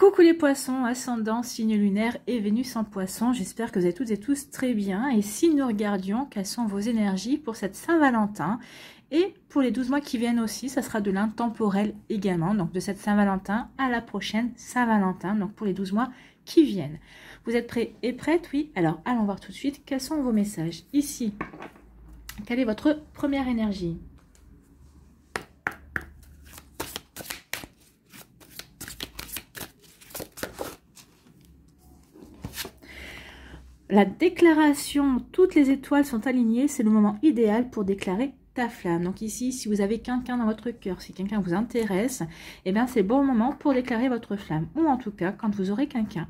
Coucou les poissons, ascendant, signe lunaire et Vénus en poisson. J'espère que vous allez toutes et tous très bien. Et si nous regardions quelles sont vos énergies pour cette Saint-Valentin et pour les 12 mois qui viennent aussi, ça sera de l'intemporel également. Donc de cette Saint-Valentin à la prochaine Saint-Valentin, donc pour les 12 mois qui viennent. Vous êtes prêts et prêtes? Oui. Alors allons voir tout de suite quels sont vos messages. Ici, quelle est votre première énergie? La déclaration, toutes les étoiles sont alignées, c'est le moment idéal pour déclarer ta flamme. Donc ici, si vous avez quelqu'un dans votre cœur, si quelqu'un vous intéresse, eh bien c'est le bon moment pour déclarer votre flamme. Ou en tout cas, quand vous aurez quelqu'un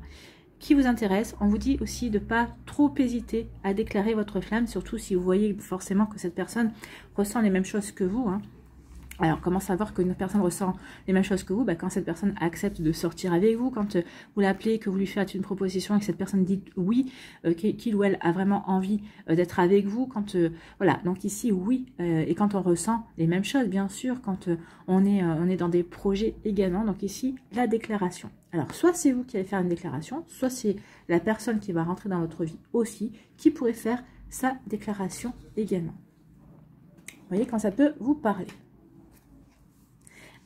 qui vous intéresse, on vous dit aussi de ne pas trop hésiter à déclarer votre flamme, surtout si vous voyez forcément que cette personne ressent les mêmes choses que vous, hein. Alors, comment savoir qu'une personne ressent les mêmes choses que vous? Quand cette personne accepte de sortir avec vous, quand vous l'appelez, que vous lui faites une proposition et que cette personne dit oui, qu'il ou elle a vraiment envie d'être avec vous, quand voilà, donc ici oui, et quand on ressent les mêmes choses, bien sûr, quand on est dans des projets également, donc ici la déclaration. Alors, soit c'est vous qui allez faire une déclaration, soit c'est la personne qui va rentrer dans votre vie aussi, qui pourrait faire sa déclaration également. Vous voyez quand ça peut vous parler.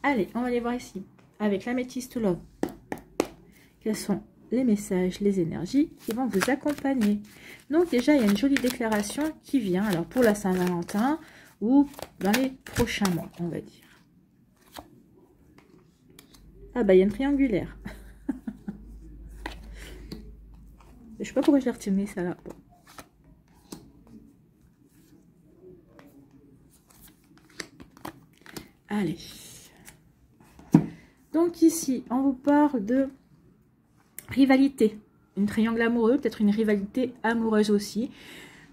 Allez, on va aller voir ici, avec l'améthyste love, quels sont les messages, les énergies qui vont vous accompagner. Donc déjà, il y a une jolie déclaration qui vient, alors pour la Saint-Valentin ou dans les prochains mois, on va dire. Ah bah, il y a une triangulaire. Je sais pas pourquoi je l'ai retiré, ça là. Bon. Allez. Donc ici, on vous parle de rivalité, une triangle amoureux, peut-être une rivalité amoureuse aussi.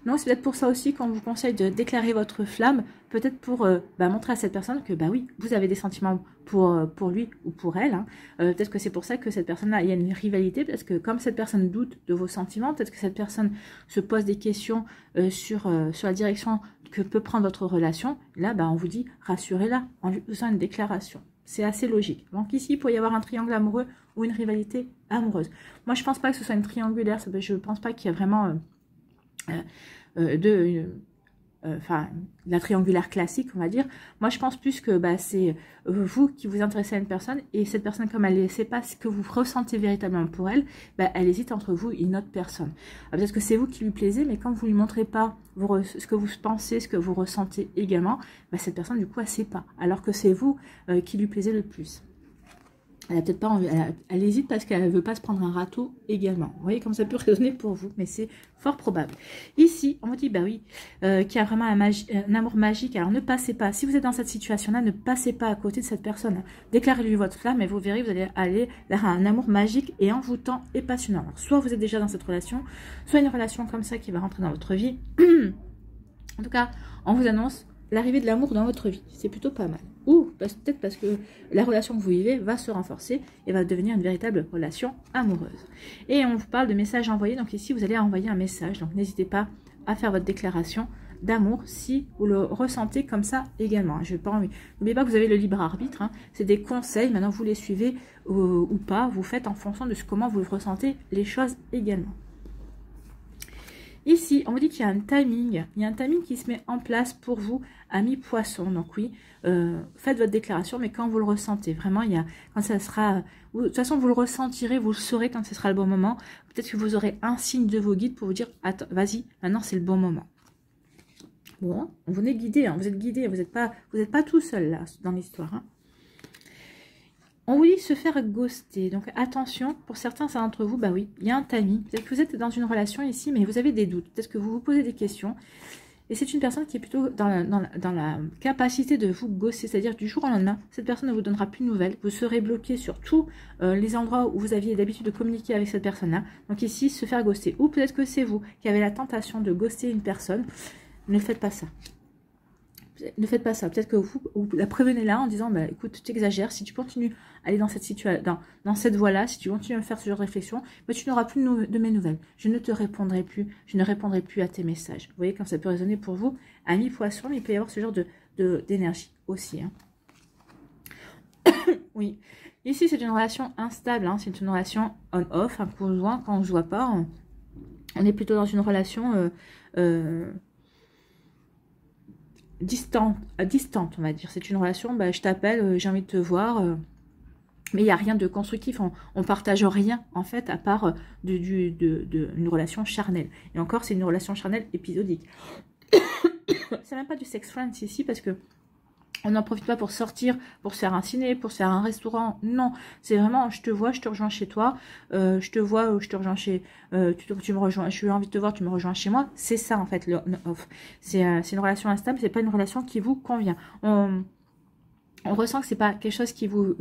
Non, c'est peut-être pour ça aussi qu'on vous conseille de déclarer votre flamme, peut-être pour montrer à cette personne que oui, vous avez des sentiments pour lui ou pour elle. Hein. Peut-être que c'est pour ça que cette personne-là, il y a une rivalité, parce que comme cette personne doute de vos sentiments, peut-être que cette personne se pose des questions sur la direction que peut prendre votre relation. Là, on vous dit, rassurez-la en lui faisant une déclaration. C'est assez logique. Donc ici, il peut y avoir un triangle amoureux ou une rivalité amoureuse. Moi, je ne pense pas que ce soit une triangulaire. Je ne pense pas qu'il y a vraiment la triangulaire classique, on va dire. Moi, je pense plus que c'est vous qui vous intéressez à une personne et cette personne, comme elle ne sait pas ce que vous ressentez véritablement pour elle, elle hésite entre vous et une autre personne. Peut-être que c'est vous qui lui plaisez, mais quand vous ne lui montrez pas ce que vous pensez, ce que vous ressentez également, cette personne, du coup, elle ne sait pas. Alors que c'est vous qui lui plaisez le plus. Elle a peut-être pas envie, elle hésite parce qu'elle ne veut pas se prendre un râteau également. Vous voyez comme ça peut résonner pour vous, mais c'est fort probable. Ici, on vous dit, oui, qu'il y a vraiment un amour magique. Alors ne passez pas, si vous êtes dans cette situation-là, ne passez pas à côté de cette personne. Déclarez-lui votre flamme et vous verrez, vous allez aller vers un amour magique et envoûtant et passionnant. Alors, soit vous êtes déjà dans cette relation, soit une relation comme ça qui va rentrer dans votre vie. En tout cas, on vous annonce l'arrivée de l'amour dans votre vie. C'est plutôt pas mal. Ou peut-être parce que la relation que vous vivez va se renforcer et va devenir une véritable relation amoureuse. Et on vous parle de messages envoyés. Donc ici, vous allez envoyer un message. Donc n'hésitez pas à faire votre déclaration d'amour si vous le ressentez comme ça également. Je n'ai pas envie. N'oubliez pas que vous avez le libre arbitre. Hein. C'est des conseils. Maintenant, vous les suivez ou pas. Vous faites en fonction de comment vous ressentez les choses également. Ici, on vous dit qu'il y a un timing. Il y a un timing qui se met en place pour vous, amis poissons. Donc oui, faites votre déclaration, mais quand vous le ressentez, vraiment, quand ça sera... de toute façon, vous le ressentirez, vous le saurez quand ce sera le bon moment. Peut-être que vous aurez un signe de vos guides pour vous dire, attends, vas-y, maintenant c'est le bon moment. Bon, vous êtes guidé, hein, vous êtes guidé, vous n'êtes pas tout seul là dans l'histoire. Hein. On vous dit se faire ghoster. Donc attention, pour certains d'entre vous, oui, il y a un timing. Peut-être que vous êtes dans une relation ici, mais vous avez des doutes. Peut-être que vous vous posez des questions. Et c'est une personne qui est plutôt dans la capacité de vous ghoster. C'est-à-dire du jour au lendemain, cette personne ne vous donnera plus de nouvelles. Vous serez bloqué sur tous les endroits où vous aviez l'habitude de communiquer avec cette personne-là. Donc ici, se faire ghoster. Ou peut-être que c'est vous qui avez la tentation de ghoster une personne. Ne faites pas ça. Ne faites pas ça. Peut-être que vous la prévenez là en disant, écoute, tu exagères. Si tu continues à aller dans cette situation, dans cette voie-là, si tu continues à faire ce genre de réfléxion, tu n'auras plus de mes nouvelles. Je ne te répondrai plus. Je ne répondrai plus à tes messages. Vous voyez comme ça peut résonner pour vous, amis poissons, mais il peut y avoir ce genre d'énergie aussi. Hein. Oui. Ici, c'est une relation instable, hein, c'est une relation on-off, hein, qu'on se voit, quand on ne se voit pas. On est plutôt dans une relation distante, on va dire. C'est une relation, bah, je t'appelle, j'ai envie de te voir, mais il n'y a rien de constructif. On partage rien, en fait, à part une relation charnelle. Et encore, c'est une relation charnelle épisodique. C'est même pas du sex friends ici, parce que on n'en profite pas pour sortir, pour se faire un ciné, pour se faire un restaurant. Non, c'est vraiment, je te vois, je te rejoins chez toi. Je te vois, je te rejoins chez... tu me rejoins, je suis envie de te voir, tu me rejoins chez moi. C'est ça, en fait, le on-off. C'est une relation instable, c'est pas une relation qui vous convient. On ressent que c'est pas quelque chose qui vous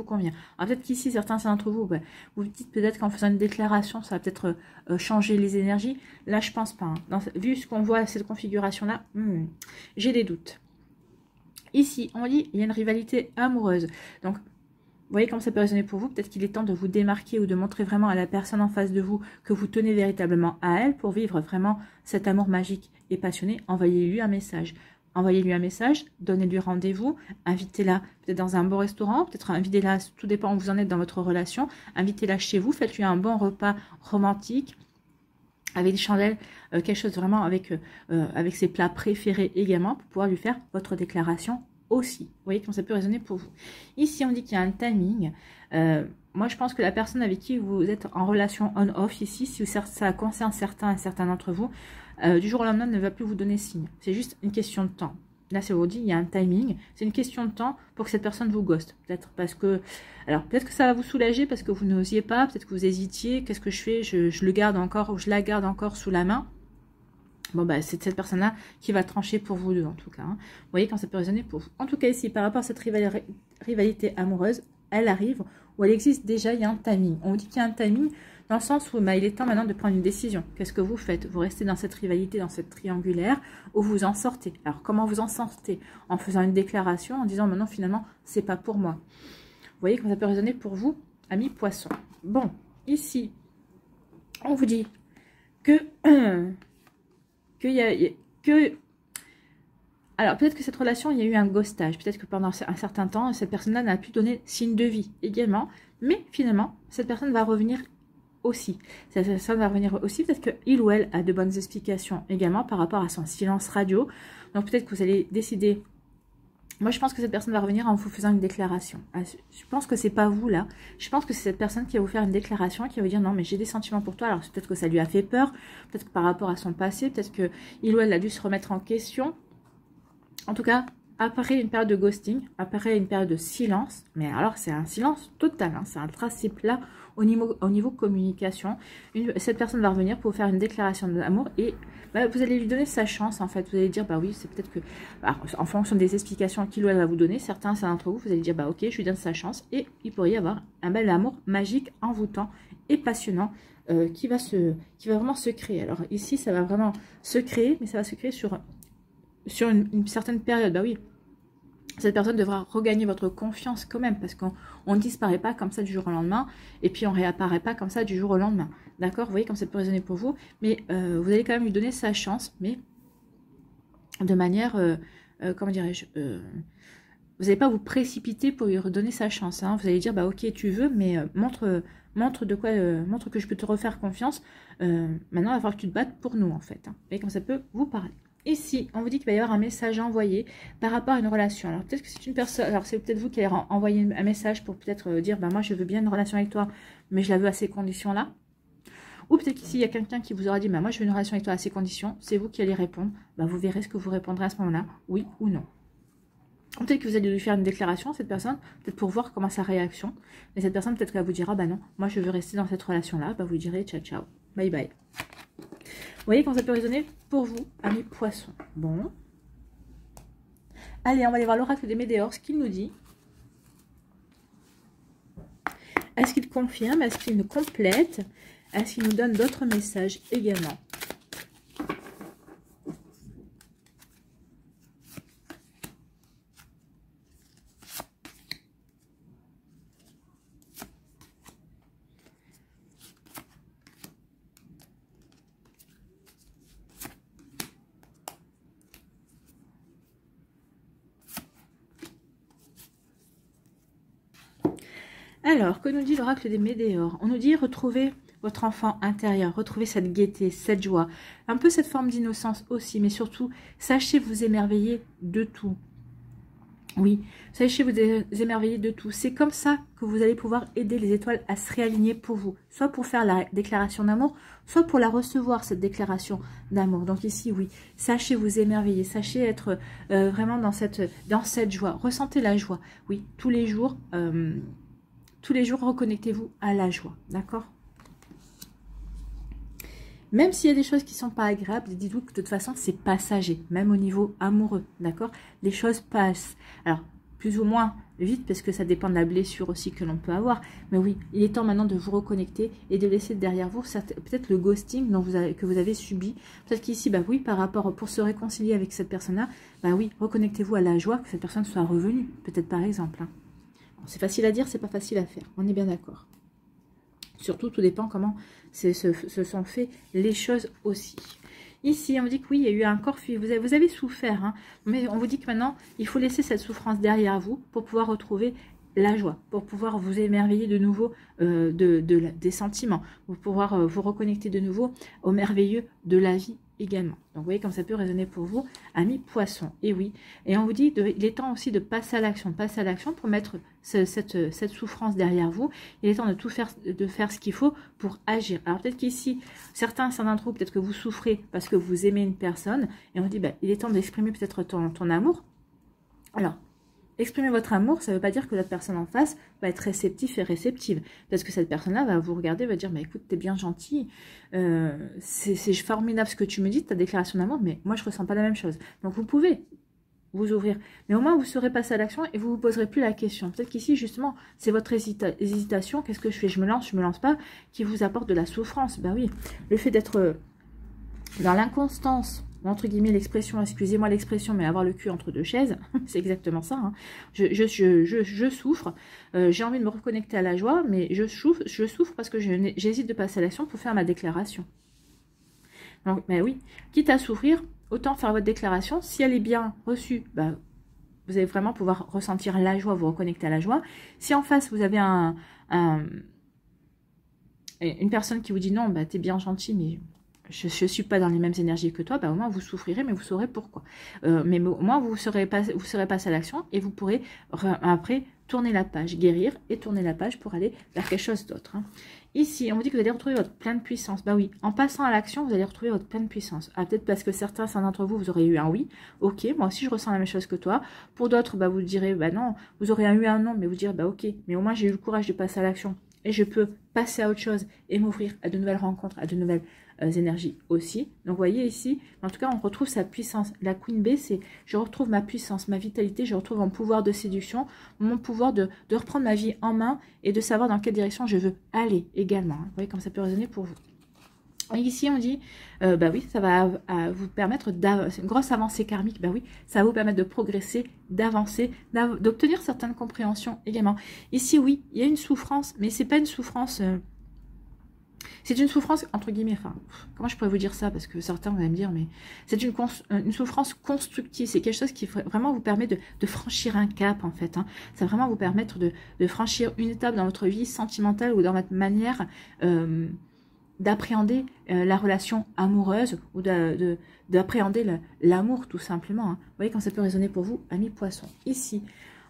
convient. Alors peut-être qu'ici, certains d'entre vous, bah, vous dites peut-être qu'en faisant une déclaration, ça va peut-être changer les énergies. Là, je pense pas. Hein. Vu ce qu'on voit, cette configuration-là, j'ai des doutes. Ici, on dit il y a une rivalité amoureuse. Donc, vous voyez comment ça peut résonner pour vous. Peut-être qu'il est temps de vous démarquer ou de montrer vraiment à la personne en face de vous que vous tenez véritablement à elle pour vivre vraiment cet amour magique et passionné. Envoyez-lui un message. Envoyez-lui un message, donnez-lui rendez-vous, invitez-la peut-être dans un bon restaurant, peut-être invitez-la, tout dépend où vous en êtes dans votre relation, invitez-la chez vous, faites-lui un bon repas romantique, avec des chandelles, quelque chose vraiment avec ses plats préférés également, pour pouvoir lui faire votre déclaration aussi. Vous voyez comment ça peut résonner pour vous. Ici, on dit qu'il y a un timing. Moi, je pense que la personne avec qui vous êtes en relation on-off ici, si ça concerne certains d'entre vous, du jour au lendemain, ne va plus vous donner signe. C'est juste une question de temps. Là, c'est vous dit, il y a un timing. C'est une question de temps pour que cette personne vous ghoste. Peut-être parce que... Alors, peut-être que ça va vous soulager parce que vous n'osiez pas. Peut-être que vous hésitiez. Qu'est-ce que je fais? Je le garde encore ou je la garde encore sous la main. Bon, bah, c'est cette personne-là qui va trancher pour vous deux, en tout cas. Hein. Vous voyez quand ça peut résonner pour vous. En tout cas, ici, par rapport à cette rivalité amoureuse, elle arrive ou elle existe déjà, il y a un timing. On vous dit qu'il y a un timing dans le sens où bah, il est temps maintenant de prendre une décision. Qu'est-ce que vous faites? Vous restez dans cette rivalité, dans cette triangulaire, ou vous en sortez. Alors, comment vous en sortez? En faisant une déclaration, en disant, maintenant, finalement, c'est pas pour moi. Vous voyez comment ça peut résonner pour vous, amis poissons. Bon, ici, on vous dit que... Alors, peut-être que cette relation, il y a eu un ghostage. Peut-être que pendant un certain temps, cette personne-là n'a plus donné signe de vie également. Mais finalement, cette personne va revenir aussi. Cette personne va revenir aussi. Peut-être qu'il ou elle a de bonnes explications également par rapport à son silence radio. Donc, peut-être que vous allez décider... Moi, je pense que cette personne va revenir en vous faisant une déclaration. Je pense que c'est pas vous, là. Je pense que c'est cette personne qui va vous faire une déclaration, qui va vous dire, non, mais j'ai des sentiments pour toi. Alors, peut-être que ça lui a fait peur. Peut-être que par rapport à son passé, peut-être qu'il ou elle a dû se remettre en question. En tout cas, après une période de ghosting, après une période de silence, mais alors c'est un silence total, hein, c'est un tracé plat au niveau communication. Cette personne va revenir pour vous faire une déclaration d'amour et bah, vous allez lui donner sa chance en fait. Vous allez dire, bah oui, c'est peut-être que, alors, en fonction des explications qu'il ou elle va vous donner, certains d'entre vous, vous allez dire, bah ok, je lui donne sa chance et il pourrait y avoir un bel amour magique, envoûtant et passionnant qui va vraiment se créer. Alors ici, ça va vraiment se créer, mais ça va se créer sur une certaine période. Bah oui, cette personne devra regagner votre confiance quand même, parce qu'on ne disparaît pas comme ça du jour au lendemain, et puis on ne réapparaît pas comme ça du jour au lendemain. D'accord? Vous voyez comme ça peut résonner pour vous, mais vous allez quand même lui donner sa chance, mais de manière, comment dirais-je, vous n'allez pas vous précipiter pour lui redonner sa chance. Hein. Vous allez dire, bah ok, tu veux, mais montre que je peux te refaire confiance. Maintenant, il va falloir que tu te battes pour nous, en fait. Hein. Vous voyez comme ça peut vous parler. Ici, on vous dit qu'il va y avoir un message envoyé par rapport à une relation. Alors, peut-être que c'est une personne... Alors, c'est peut-être vous qui allez envoyer un message pour peut-être dire, bah moi, je veux bien une relation avec toi, mais je la veux à ces conditions-là. Ou peut-être qu'ici, il y a quelqu'un qui vous aura dit, bah moi, je veux une relation avec toi à ces conditions. C'est vous qui allez répondre. Bah, vous verrez ce que vous répondrez à ce moment-là, oui ou non. Peut-être que vous allez lui faire une déclaration à cette personne, peut-être pour voir comment sa réaction. Et cette personne, peut-être qu'elle vous dira, bah non, moi, je veux rester dans cette relation-là. Bah, vous lui direz, ciao, ciao, bye, bye. Vous voyez comment ça peut résonner pour vous, amis poissons. Bon. Allez, on va aller voir l'oracle des Médéors, ce qu'il nous dit. Est-ce qu'il confirme? Est-ce qu'il nous complète? Est-ce qu'il nous donne d'autres messages également? Alors, que nous dit l'oracle des Médéors? On nous dit retrouver votre enfant intérieur, retrouver cette gaieté, cette joie, un peu cette forme d'innocence aussi, mais surtout, sachez vous émerveiller de tout. Oui, sachez vous émerveiller de tout. C'est comme ça que vous allez pouvoir aider les étoiles à se réaligner pour vous. Soit pour faire la déclaration d'amour, soit pour la recevoir, cette déclaration d'amour. Donc ici, oui, sachez vous émerveiller. Sachez être vraiment dans cette joie. Ressentez la joie. Oui, tous les jours, reconnectez-vous à la joie. D'accord ? Même s'il y a des choses qui ne sont pas agréables, dites-vous que de toute façon, c'est passager, même au niveau amoureux, d'accord? Les choses passent. Alors, plus ou moins vite, parce que ça dépend de la blessure aussi que l'on peut avoir. Mais oui, il est temps maintenant de vous reconnecter et de laisser derrière vous peut-être le ghosting que vous avez subi. Peut-être qu'ici, bah oui, pour se réconcilier avec cette personne-là, bah oui, reconnectez-vous à la joie que cette personne soit revenue, peut-être par exemple. Hein. Bon, c'est facile à dire, c'est pas facile à faire, on est bien d'accord. Surtout, tout dépend comment se sont fait les choses aussi. Ici, on vous dit que oui, il y a eu un corps fui. Vous avez souffert, hein, mais on vous dit que maintenant, il faut laisser cette souffrance derrière vous pour pouvoir retrouver la joie, pour pouvoir vous émerveiller de nouveau des sentiments, pour pouvoir vous reconnecter de nouveau au merveilleux de la vie également. Donc, vous voyez comme ça peut résonner pour vous, amis poissons. Et oui, et on vous dit, il est temps aussi de passer à l'action pour mettre cette souffrance derrière vous. Il est temps de faire ce qu'il faut pour agir. Alors, peut-être qu'ici, certains d'entre vous, peut-être que vous souffrez parce que vous aimez une personne, et on dit, bah, il est temps d'exprimer peut-être ton amour. Alors, exprimer votre amour, ça ne veut pas dire que l'autre personne en face va être réceptif et réceptive. Parce que cette personne-là va vous regarder, va dire, bah, écoute, t'es bien gentil, c'est formidable ce que tu me dis, ta déclaration d'amour, mais moi, je ne ressens pas la même chose. Donc, vous pouvez vous ouvrir. Mais au moins, vous serez passé à l'action et vous ne vous poserez plus la question. Peut-être qu'ici, justement, c'est votre hésitation. Qu'est-ce que je fais? Je me me lance pas, qui vous apporte de la souffrance. Ben oui, le fait d'être dans l'inconstance, entre guillemets l'expression, excusez-moi l'expression, mais avoir le cul entre deux chaises, c'est exactement ça. Hein. Je souffre, j'ai envie de me reconnecter à la joie, mais je souffre parce que j'hésite de passer à l'action pour faire ma déclaration. Donc, ben oui, quitte à souffrir, autant faire votre déclaration. Si elle est bien reçue, ben, vous allez vraiment pouvoir ressentir la joie, vous reconnecter à la joie. Si en face, vous avez une personne qui vous dit non, ben, t'es bien gentil, mais je ne suis pas dans les mêmes énergies que toi, bah, au moins vous souffrirez, mais vous saurez pourquoi. Mais au moins vous serez passé à l'action et vous pourrez après tourner la page, guérir et tourner la page pour aller vers quelque chose d'autre. Hein. Ici, on vous dit que vous allez retrouver votre pleine puissance. Bah oui, en passant à l'action, vous allez retrouver votre pleine puissance. Ah, peut-être parce que certains d'entre vous, vous aurez eu un oui. Ok, moi aussi je ressens la même chose que toi. Pour d'autres, bah, vous direz, bah non, vous aurez eu un non, mais vous direz, bah ok, mais au moins j'ai eu le courage de passer à l'action. Et je peux passer à autre chose et m'ouvrir à de nouvelles rencontres, à de nouvelles énergies aussi. Donc, vous voyez ici, en tout cas, on retrouve sa puissance. La Queen Bee, c'est je retrouve ma puissance, ma vitalité, je retrouve mon pouvoir de séduction, mon pouvoir de reprendre ma vie en main et de savoir dans quelle direction je veux aller également. Vous voyez comme ça peut résonner pour vous. Et ici, on dit, bah oui, ça va vous permettre une grosse avancée karmique. Bah oui, ça va vous permettre de progresser, d'avancer, d'obtenir certaines compréhensions également. Ici, oui, il y a une souffrance, mais c'est pas une souffrance... c'est une souffrance, entre guillemets, enfin, comment je pourrais vous dire ça? Parce que certains vont me dire, mais c'est une souffrance constructive. C'est quelque chose qui vraiment vous permet de franchir un cap, en fait. Hein. Ça va vraiment vous permettre de franchir une étape dans votre vie sentimentale ou dans votre manière... d'appréhender la relation amoureuse ou d'appréhender l'amour tout simplement. Hein. Vous voyez quand ça peut résonner pour vous, amis poissons. Ici,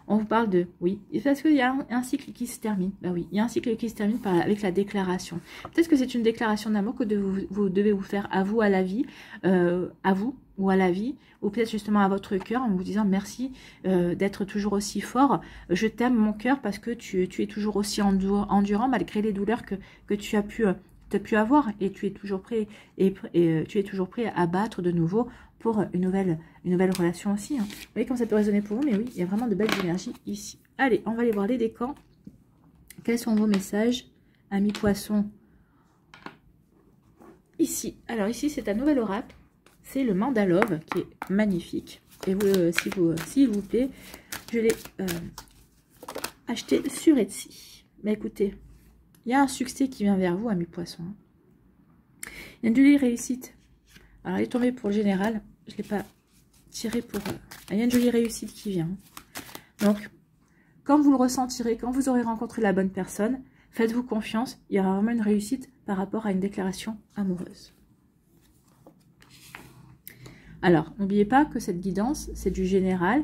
on vous parle de, oui, parce qu'il y a un cycle qui se termine. Ben oui, il y a un cycle qui se termine avec la déclaration. Peut-être que c'est une déclaration d'amour que vous devez vous faire à vous, à la vie, à vous ou à la vie, ou peut-être justement à votre cœur en vous disant merci d'être toujours aussi fort. Je t'aime mon cœur parce que tu es toujours aussi endurant malgré les douleurs que tu as pu avoir et tu es toujours prêt tu es toujours prêt à battre de nouveau pour une nouvelle relation aussi. Hein. Vous voyez comme ça peut résonner pour vous, mais oui, il y a vraiment de belles énergies ici. Allez, on va aller voir les décans. Quels sont vos messages, amis poissons? Ici, alors ici c'est un nouvel oracle, c'est le Mandalove qui est magnifique. Et vous, s'il vous plaît, je l'ai acheté sur Etsy. Mais écoutez, il y a un succès qui vient vers vous, amis poissons. Il y a une jolie réussite. Alors, elle est tombée pour le général. Je ne l'ai pas tiré pour... Il y a une jolie réussite qui vient. Donc, quand vous le ressentirez, quand vous aurez rencontré la bonne personne, faites-vous confiance, il y aura vraiment une réussite par rapport à une déclaration amoureuse. Alors, n'oubliez pas que cette guidance, c'est du général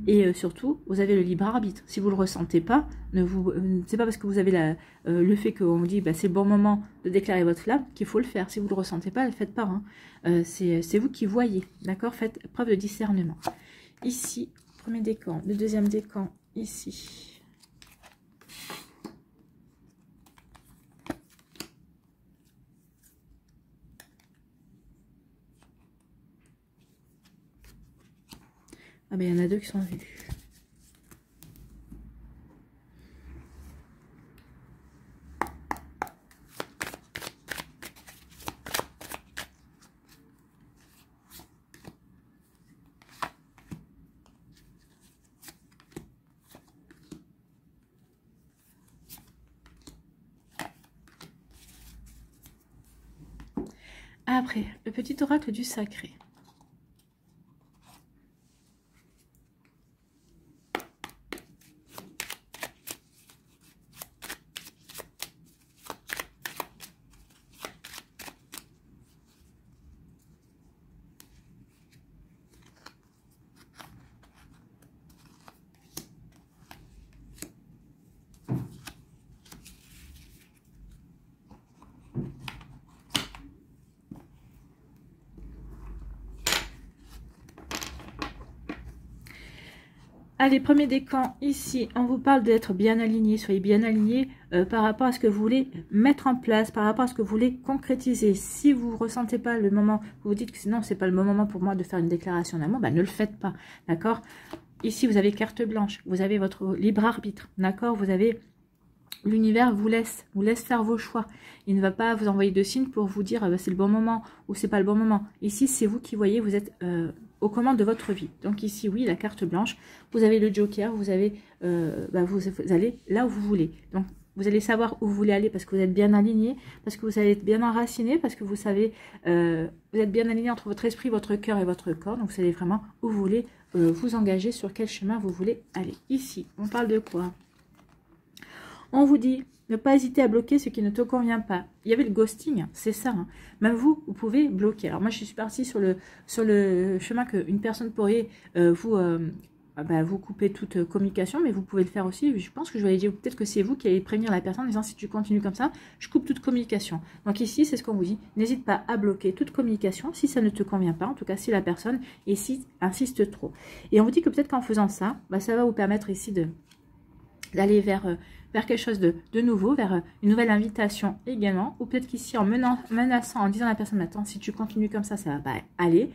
et surtout, vous avez le libre arbitre. Si vous ne le ressentez pas, c'est pas parce que vous avez le fait qu'on vous dit c'est le bon moment de déclarer votre flamme qu'il faut le faire. Si vous ne le ressentez pas, ne le faites pas. Hein. C'est vous qui voyez, d'accord? Faites preuve de discernement. Ici, premier décan, le deuxième décan, ici. Ah ben il y en a deux qui sont vus. Après, le petit oracle du sacré. Allez, premier décan, ici, on vous parle d'être bien aligné. Soyez bien aligné par rapport à ce que vous voulez mettre en place, par rapport à ce que vous voulez concrétiser. Si vous ne ressentez pas le moment, vous vous dites que sinon, c'est pas le bon moment pour moi de faire une déclaration d'amour, ne le faites pas, d'accord? Ici, vous avez carte blanche, vous avez votre libre arbitre, d'accord? Vous avez... L'univers vous laisse faire vos choix. Il ne va pas vous envoyer de signes pour vous dire c'est le bon moment ou c'est pas le bon moment. Ici, c'est vous qui voyez, vous êtes aux commandes de votre vie. Donc ici, oui, la carte blanche, vous avez le joker, vous avez, vous allez là où vous voulez. Donc, vous allez savoir où vous voulez aller parce que vous êtes bien aligné, parce que vous allez être bien enraciné, parce que vous savez, vous êtes bien aligné entre votre esprit, votre cœur et votre corps. Donc, vous savez vraiment où vous voulez vous engager, sur quel chemin vous voulez aller. Ici, on parle de quoi? On vous dit, ne pas hésiter à bloquer ce qui ne te convient pas. Il y avait le ghosting, c'est ça. Hein. Même vous pouvez bloquer. Alors moi, je suis partie sur le chemin qu'une personne pourrait vous couper toute communication, mais vous pouvez le faire aussi. Je pense que je vais dire, peut-être que c'est vous qui allez prévenir la personne en disant, si tu continues comme ça, je coupe toute communication. Donc ici, c'est ce qu'on vous dit. N'hésite pas à bloquer toute communication si ça ne te convient pas. En tout cas, si la personne ici insiste trop. Et on vous dit que peut-être qu'en faisant ça, ça va vous permettre ici d'aller vers quelque chose de nouveau, vers une nouvelle invitation également, ou peut-être qu'ici en menaçant, en disant à la personne, attends, si tu continues comme ça va pas aller,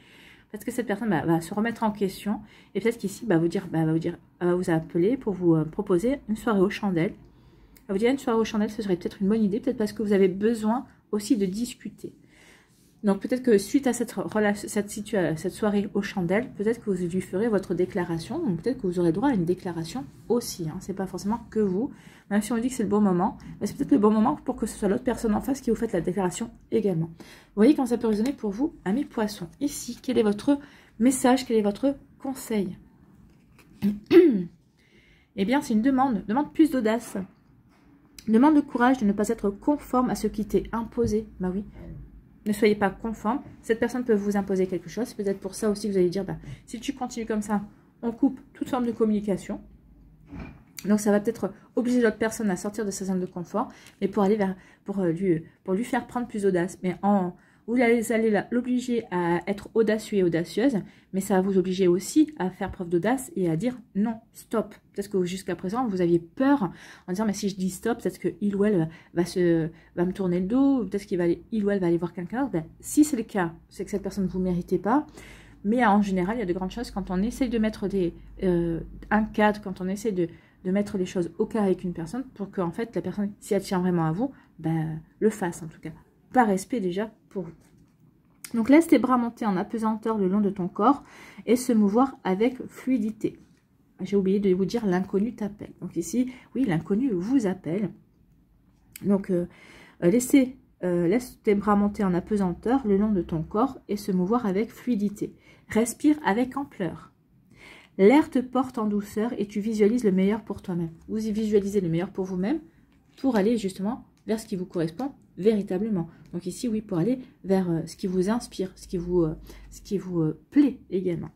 parce que cette personne va se remettre en question, et peut-être qu'ici va vous appeler pour vous proposer une soirée aux chandelles. Elle va vous dire une soirée aux chandelles, ce serait peut-être une bonne idée, peut-être parce que vous avez besoin aussi de discuter. Donc peut-être que suite à cette soirée aux chandelles, peut-être que vous lui ferez votre déclaration, donc peut-être que vous aurez droit à une déclaration aussi. Hein. C'est pas forcément que vous, même si on dit que c'est le bon moment, c'est peut-être le bon moment pour que ce soit l'autre personne en face qui vous fasse la déclaration également. Vous voyez comment ça peut résonner pour vous, amis poissons. Ici, quel est votre message, quel est votre conseil? Eh bien, c'est une demande plus d'audace. Demande le courage de ne pas être conforme à ce qui t'est imposé. Bah oui. Ne soyez pas conforme. Cette personne peut vous imposer quelque chose. C'est peut-être pour ça aussi que vous allez dire, si tu continues comme ça, on coupe toute forme de communication. Donc ça va peut-être obliger l'autre personne à sortir de sa zone de confort, mais pour aller pour lui faire prendre plus d'audace. Mais vous allez l'obliger à être audacieux et audacieuse, mais ça va vous obliger aussi à faire preuve d'audace et à dire non, stop. Peut-être que jusqu'à présent, vous aviez peur en disant, mais si je dis stop, peut-être que il ou elle va me tourner le dos, peut-être il ou elle va aller voir quelqu'un d'autre. Si c'est le cas, c'est que cette personne ne vous méritez pas. Mais en général, il y a de grandes choses quand on essaye de mettre un cadre, quand on essaie de mettre les choses au carré avec une personne, pour qu'en fait, la personne, si elle tient vraiment à vous, le fasse en tout cas. Par respect déjà pour vous. Donc laisse tes bras monter en apesanteur le long de ton corps et se mouvoir avec fluidité. J'ai oublié de vous dire, l'inconnu t'appelle. Donc ici, oui, l'inconnu vous appelle. Donc laisse tes bras monter en apesanteur le long de ton corps et se mouvoir avec fluidité. Respire avec ampleur. L'air te porte en douceur et tu visualises le meilleur pour toi-même. Vous y visualisez le meilleur pour vous-même pour aller justement vers ce qui vous correspond véritablement. Donc ici, oui, pour aller vers ce qui vous inspire, ce qui vous plaît également.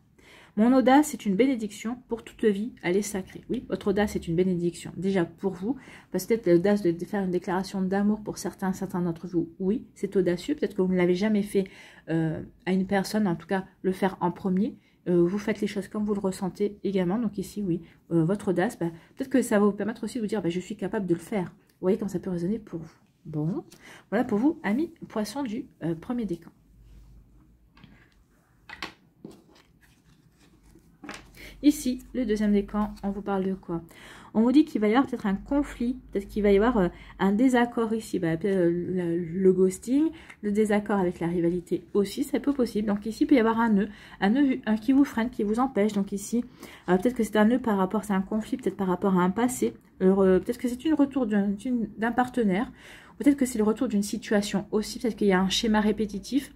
Mon audace est une bénédiction pour toute vie, elle est sacrée. Oui, votre audace est une bénédiction déjà pour vous. Parce que peut-être l'audace de faire une déclaration d'amour pour certains d'entre vous, oui, c'est audacieux. Peut-être que vous ne l'avez jamais fait à une personne, en tout cas le faire en premier. Vous faites les choses comme vous le ressentez également. Donc ici, oui, votre audace, peut-être que ça va vous permettre aussi de vous dire, je suis capable de le faire. Vous voyez comme ça peut résonner pour vous. Bon, voilà pour vous, amis poissons du premier décan. Ici, le deuxième décan, on vous parle de quoi? On vous dit qu'il va y avoir peut-être un conflit, peut-être qu'il va y avoir un désaccord ici, le ghosting, le désaccord avec la rivalité aussi, c'est peu possible. Donc ici, il peut y avoir un nœud qui vous freine, qui vous empêche. Donc ici, peut-être que c'est un nœud par rapport, c'est un conflit peut-être par rapport à un passé, peut-être que c'est un retour d'un partenaire, peut-être que c'est le retour d'une situation aussi, peut-être qu'il y a un schéma répétitif.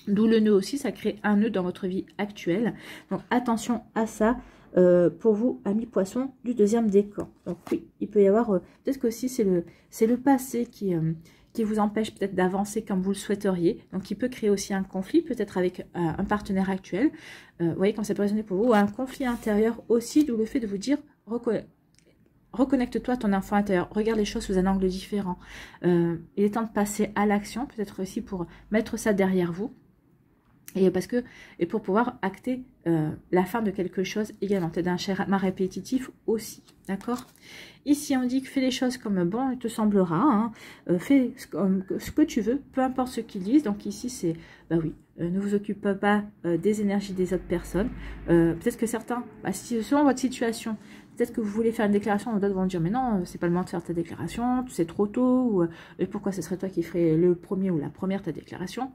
D'où le nœud aussi, ça crée un nœud dans votre vie actuelle. Donc attention à ça pour vous, amis poissons du deuxième décan. Donc oui, il peut y avoir, peut-être que aussi c'est le passé qui vous empêche peut-être d'avancer comme vous le souhaiteriez. Donc il peut créer aussi un conflit, peut-être avec un partenaire actuel. Vous voyez comme ça peut résonner pour vous. Ou un conflit intérieur aussi, d'où le fait de vous dire, reconnecte-toi à ton enfant intérieur, regarde les choses sous un angle différent. Il est temps de passer à l'action, peut-être aussi pour mettre ça derrière vous. Et pour pouvoir acter la fin de quelque chose également, peut-être un schéma répétitif aussi, d'accord? Ici, on dit que fais les choses comme bon il te semblera, hein, fais ce que tu veux, peu importe ce qu'ils disent. Donc ici, c'est, oui, ne vous occupez pas des énergies des autres personnes. Peut-être que certains, selon votre situation, peut-être que vous voulez faire une déclaration, d'autres vont dire, mais non, c'est pas le moment de faire ta déclaration, c'est trop tôt, ou et pourquoi ce serait toi qui ferais le premier ou la première ta déclaration?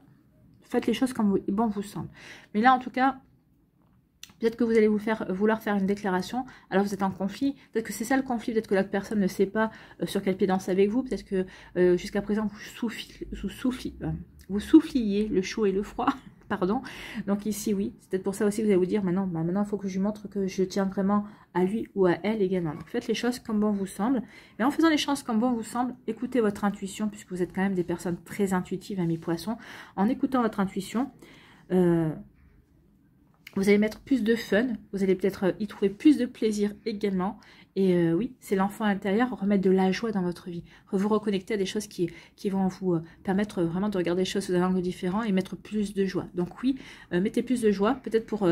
Faites les choses comme bon vous semble. Mais là, en tout cas, peut-être que vous allez vouloir faire une déclaration, alors vous êtes en conflit. Peut-être que c'est ça le conflit, peut-être que l'autre personne ne sait pas sur quel pied danser avec vous. Peut-être que jusqu'à présent, vous souffliez le chaud et le froid. Pardon. Donc ici, oui, c'est peut-être pour ça aussi que vous allez vous dire, maintenant, il faut que je lui montre que je tiens vraiment à lui ou à elle également. Donc faites les choses comme bon vous semble. Mais en faisant les choses comme bon vous semble, écoutez votre intuition, puisque vous êtes quand même des personnes très intuitives, amis poissons. En écoutant votre intuition, vous allez mettre plus de fun, vous allez peut-être y trouver plus de plaisir également. Et oui, c'est l'enfant intérieur, remettre de la joie dans votre vie. Vous reconnecter à des choses qui vont vous permettre vraiment de regarder les choses sous un angle différent et mettre plus de joie. Donc oui, mettez plus de joie, peut-être pour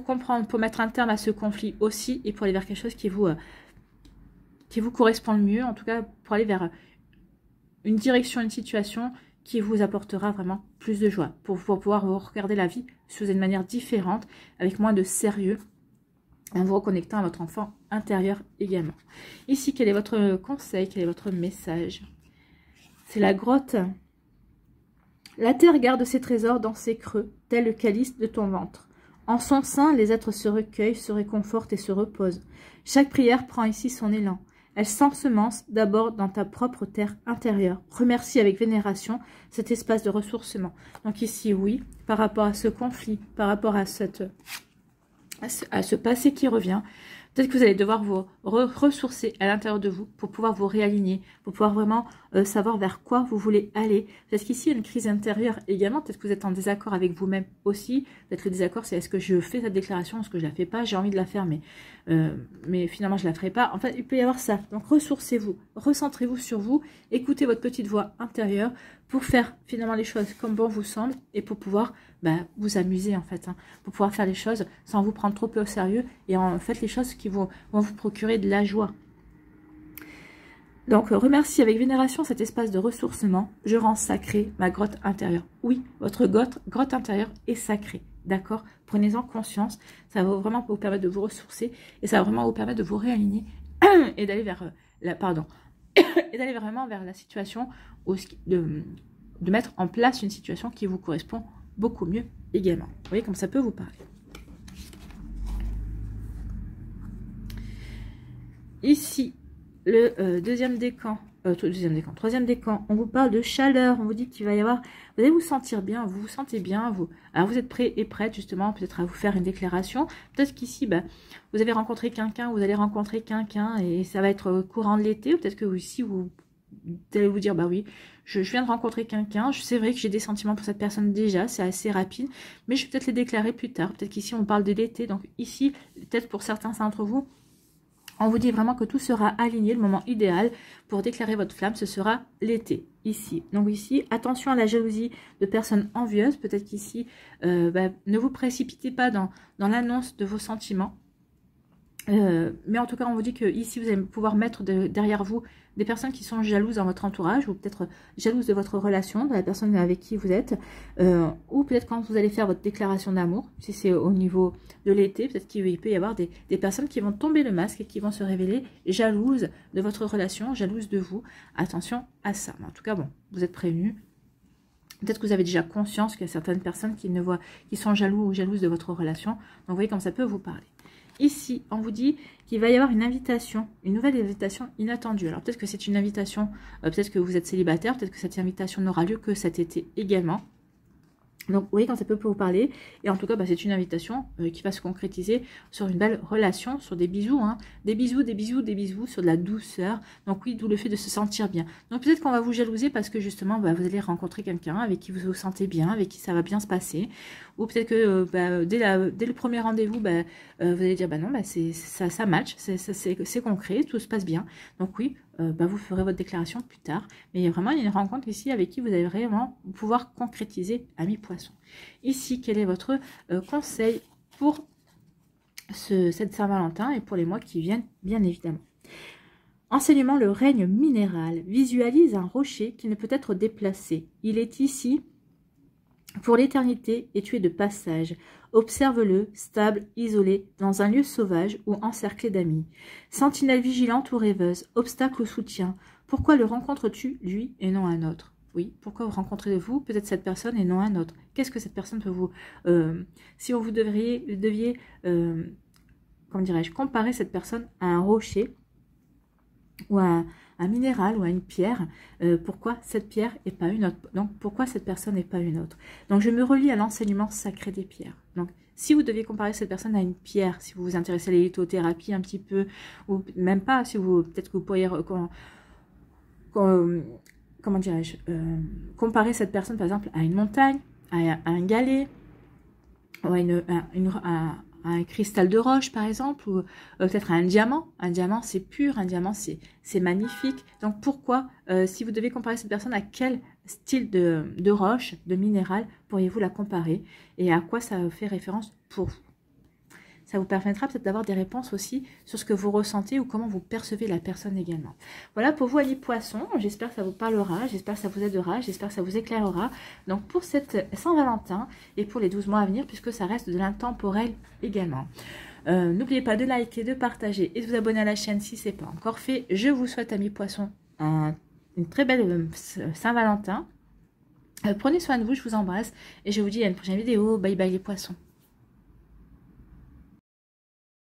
comprendre, pour mettre un terme à ce conflit aussi et pour aller vers quelque chose qui vous correspond le mieux. En tout cas, pour aller vers une direction, une situation qui vous apportera vraiment plus de joie. Pour pouvoir vous regarder la vie sous une manière différente, avec moins de sérieux, en vous reconnectant à votre enfant intérieur également. Ici, quel est votre conseil? Quel est votre message? C'est la grotte. La terre garde ses trésors dans ses creux, tel le calice de ton ventre. En son sein, les êtres se recueillent, se réconfortent et se reposent. Chaque prière prend ici son élan. Elle s'ensemence d'abord dans ta propre terre intérieure. Remercie avec vénération cet espace de ressourcement. Donc ici, oui, par rapport à ce conflit, par rapport à ce passé qui revient, peut-être que vous allez devoir vous ressourcer à l'intérieur de vous pour pouvoir vous réaligner, pour pouvoir vraiment savoir vers quoi vous voulez aller. Parce qu'ici, il y a une crise intérieure également. Peut-être que vous êtes en désaccord avec vous-même aussi. Peut-être le désaccord, c'est est-ce que je fais cette déclaration, est-ce que je la fais pas? J'ai envie de la faire, mais finalement, je la ferai pas. En fait, il peut y avoir ça. Donc, ressourcez-vous, recentrez-vous sur vous, écoutez votre petite voix intérieure pour faire finalement les choses comme bon vous semble et pour pouvoir vous amuser en fait, pour pouvoir faire les choses sans vous prendre trop au sérieux et en fait les choses qui vont vous procurer de la joie. Donc remercie avec vénération cet espace de ressourcement. Je rends sacrée ma grotte intérieure. Oui, votre grotte intérieure est sacrée, d'accord? Prenez-en conscience, ça va vraiment vous permettre de vous ressourcer et ça va vraiment vous permettre de vous réaligner et d'aller vers et d'aller vraiment vers la situation de mettre en place une situation qui vous correspond beaucoup mieux également. Vous voyez comme ça peut vous parler. Ici, le deuxième décan Deuxième décan. Troisième décan, on vous parle de chaleur. On vous dit qu'il va y avoir... Vous allez vous sentir bien, vous vous sentez bien. Alors vous êtes prêt et prête justement peut-être à vous faire une déclaration. Peut-être qu'ici, bah, vous avez rencontré quelqu'un, vous allez rencontrer quelqu'un et ça va être courant de l'été. Peut-être que ici, vous allez vous dire, bah oui, je viens de rencontrer quelqu'un. C'est vrai que j'ai des sentiments pour cette personne déjà, c'est assez rapide. Mais je vais peut-être les déclarer plus tard. Peut-être qu'ici, on parle de l'été. Donc ici, peut-être pour certains d'entre vous, on vous dit vraiment que tout sera aligné. Le moment idéal pour déclarer votre flamme, ce sera l'été, ici. Donc ici, attention à la jalousie de personnes envieuses. Peut-être qu'ici, ne vous précipitez pas dans l'annonce de vos sentiments. Mais en tout cas, on vous dit que ici, vous allez pouvoir mettre derrière vous des personnes qui sont jalouses dans votre entourage ou peut-être jalouses de votre relation, de la personne avec qui vous êtes, ou peut-être quand vous allez faire votre déclaration d'amour, si c'est au niveau de l'été, peut-être qu'il peut y avoir des personnes qui vont tomber le masque et qui vont se révéler jalouses de votre relation, jalouses de vous. Attention à ça. Mais en tout cas, bon, vous êtes prévenus. Peut-être que vous avez déjà conscience qu'il y a certaines personnes qui sont jaloux ou jalouses de votre relation. Donc, vous voyez comme ça peut vous parler. Ici, on vous dit qu'il va y avoir une invitation, une nouvelle invitation inattendue. Alors peut-être que c'est une invitation, peut-être que vous êtes célibataire, peut-être que cette invitation n'aura lieu que cet été également. Donc, vous voyez quand ça peut vous parler. Et en tout cas, bah, c'est une invitation qui va se concrétiser sur une belle relation, sur des bisous. Hein. Des bisous, des bisous, des bisous, sur de la douceur. Donc oui, d'où le fait de se sentir bien. Donc peut-être qu'on va vous jalouser parce que justement, bah, vous allez rencontrer quelqu'un avec qui vous vous sentez bien, avec qui ça va bien se passer. Ou peut-être que dès le premier rendez-vous, vous allez dire, bah non, ça match, c'est concret, tout se passe bien. Donc oui, vous ferez votre déclaration plus tard. Mais il y a vraiment une rencontre ici avec qui vous allez vraiment pouvoir concrétiser, amis poissons. Ici, quel est votre conseil pour cette Saint-Valentin et pour les mois qui viennent, bien évidemment. Enseignement, le règne minéral. Visualise un rocher qui ne peut être déplacé. Il est ici pour l'éternité et tu es de passage. Observe-le, stable, isolé, dans un lieu sauvage ou encerclé d'amis. Sentinelle vigilante ou rêveuse, obstacle ou soutien. Pourquoi le rencontres-tu, lui, et non un autre? Oui, pourquoi vous rencontrez-vous peut-être cette personne et non un autre? Qu'est-ce que cette personne peut vous... si vous deviez comment dirais-je, comparer cette personne à un rocher ou à un minéral ou à une pierre, pourquoi cette pierre et pas une autre? Donc, pourquoi cette personne et pas une autre? Donc, je me relie à l'enseignement sacré des pierres. Donc, si vous deviez comparer cette personne à une pierre, si vous vous intéressez à l'élithothérapie un petit peu, ou même pas, si vous peut-être que vous pourriez... comment dirais-je, comparer cette personne par exemple à une montagne, à un galet, ou à un cristal de roche par exemple, ou peut-être à un diamant. Un diamant c'est pur, un diamant c'est magnifique. Donc pourquoi, si vous devez comparer cette personne, à quel style de roche, de minéral pourriez-vous la comparer et à quoi ça fait référence pour vous? Ça vous permettra peut-être d'avoir des réponses aussi sur ce que vous ressentez ou comment vous percevez la personne également. Voilà pour vous, amis poissons. J'espère que ça vous parlera, j'espère que ça vous aidera, j'espère que ça vous éclairera. Donc pour cette Saint-Valentin et pour les 12 mois à venir, puisque ça reste de l'intemporel également. N'oubliez pas de liker, de partager et de vous abonner à la chaîne si ce n'est pas encore fait. Je vous souhaite, amis poissons, une très belle Saint-Valentin. Prenez soin de vous, je vous embrasse et je vous dis à une prochaine vidéo. Bye bye les poissons.